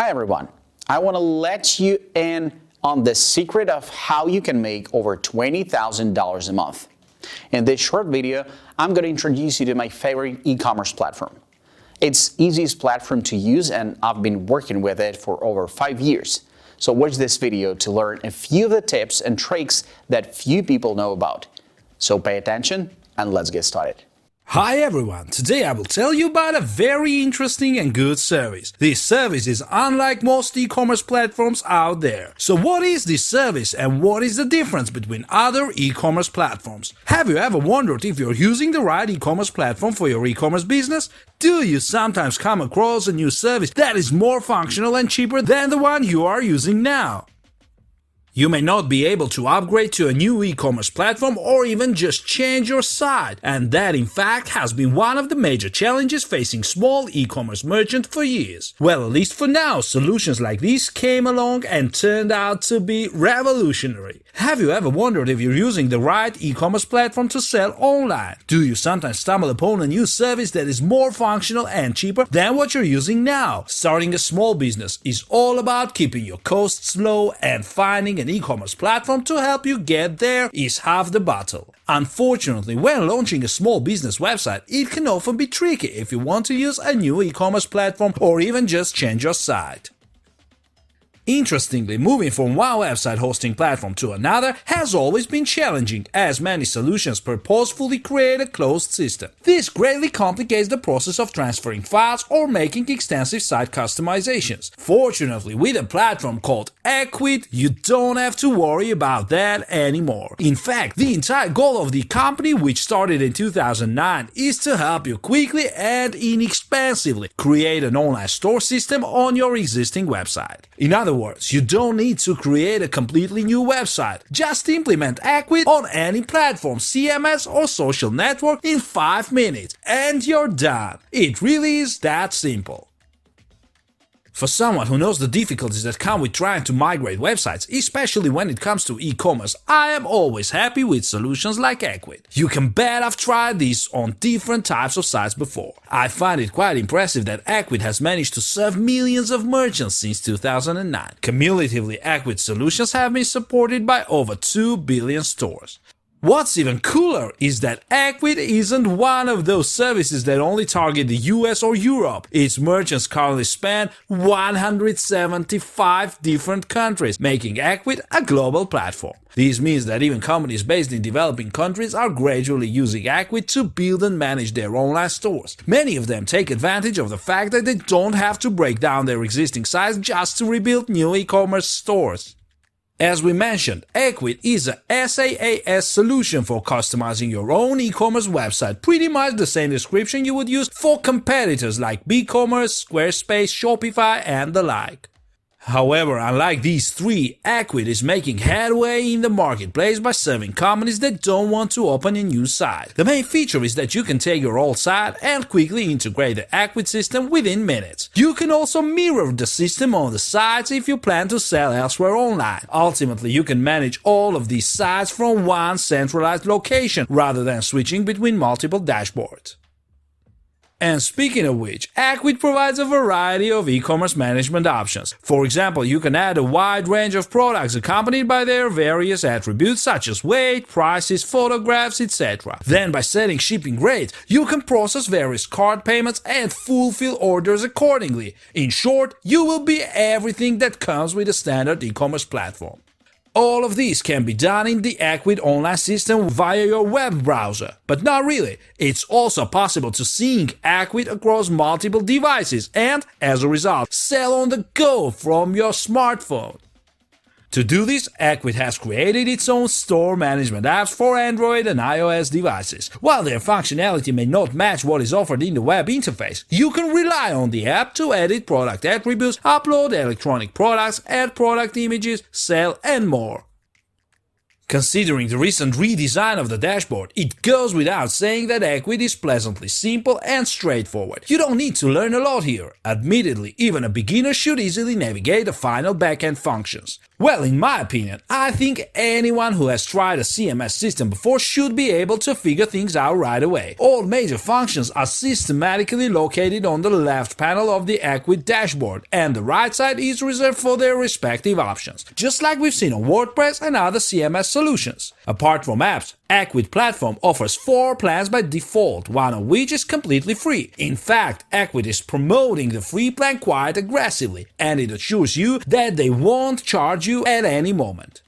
Hi everyone, I want to let you in on the secret of how you can make over $20,000 a month. In this short video, I'm going to introduce you to my favorite e-commerce platform. It's easiest platform to use and I've been working with it for over 5 years. So watch this video to learn a few of the tips and tricks that few people know about. So pay attention and let's get started. Hi everyone, today I will tell you about a very interesting and good service. This service is unlike most e-commerce platforms out there. So what is this service and what is the difference between other e-commerce platforms? Have you ever wondered if you're using the right e-commerce platform for your e-commerce business? Do you sometimes come across a new service that is more functional and cheaper than the one you are using now? You may not be able to upgrade to a new e-commerce platform or even just change your site, and that in fact has been one of the major challenges facing small e-commerce merchants for years. Well, at least for now, solutions like these came along and turned out to be revolutionary. Have you ever wondered if you're using the right e-commerce platform to sell online? Do you sometimes stumble upon a new service that is more functional and cheaper than what you're using now? Starting a small business is all about keeping your costs low, and finding an e-commerce platform to help you get there is half the battle. Unfortunately, when launching a small business website, it can often be tricky if you want to use a new e-commerce platform or even just change your site. Interestingly, moving from one website hosting platform to another has always been challenging, as many solutions purposefully create a closed system. This greatly complicates the process of transferring files or making extensive site customizations. Fortunately, with a platform called Ecwid, you don't have to worry about that anymore. In fact, the entire goal of the company, which started in 2009, is to help you quickly and inexpensively create an online store system on your existing website. In other words, you don't need to create a completely new website. Just implement Ecwid on any platform, CMS or social network in 5 minutes and you're done. It really is that simple. For someone who knows the difficulties that come with trying to migrate websites, especially when it comes to e-commerce, I am always happy with solutions like Ecwid. You can bet I've tried this on different types of sites before. I find it quite impressive that Ecwid has managed to serve millions of merchants since 2009. Cumulatively, Ecwid solutions have been supported by over 2 billion stores. What's even cooler is that Ecwid isn't one of those services that only target the US or Europe. Its merchants currently span 175 different countries, making Ecwid a global platform. This means that even companies based in developing countries are gradually using Ecwid to build and manage their online stores. Many of them take advantage of the fact that they don't have to break down their existing sites just to rebuild new e-commerce stores. As we mentioned, Ecwid is a SaaS solution for customizing your own e-commerce website, pretty much the same description you would use for competitors like BigCommerce, Squarespace, Shopify, and the like. However, unlike these three, Ecwid is making headway in the marketplace by serving companies that don't want to open a new site. The main feature is that you can take your old site and quickly integrate the Ecwid system within minutes. You can also mirror the system on the sites if you plan to sell elsewhere online. Ultimately, you can manage all of these sites from one centralized location rather than switching between multiple dashboards. And speaking of which, Ecwid provides a variety of e-commerce management options. For example, you can add a wide range of products accompanied by their various attributes such as weight, prices, photographs, etc. Then by setting shipping rates, you can process various card payments and fulfill orders accordingly. In short, you will be everything that comes with a standard e-commerce platform. All of these can be done in the Ecwid online system via your web browser, but not really. It's also possible to sync Ecwid across multiple devices and, as a result, sell on the go from your smartphone. To do this, Ecwid has created its own store management apps for Android and iOS devices. While their functionality may not match what is offered in the web interface, you can rely on the app to edit product attributes, upload electronic products, add product images, sell, and more. Considering the recent redesign of the dashboard, it goes without saying that Ecwid is pleasantly simple and straightforward. You don't need to learn a lot here. Admittedly, even a beginner should easily navigate the final backend functions. Well, in my opinion, I think anyone who has tried a CMS system before should be able to figure things out right away. All major functions are systematically located on the left panel of the Ecwid dashboard, and the right side is reserved for their respective options, just like we've seen on WordPress and other CMS solutions. Apart from apps, Ecwid platform offers 4 plans by default, one of which is completely free. In fact, Ecwid is promoting the free plan quite aggressively, and it assures you that they won't charge you at any moment.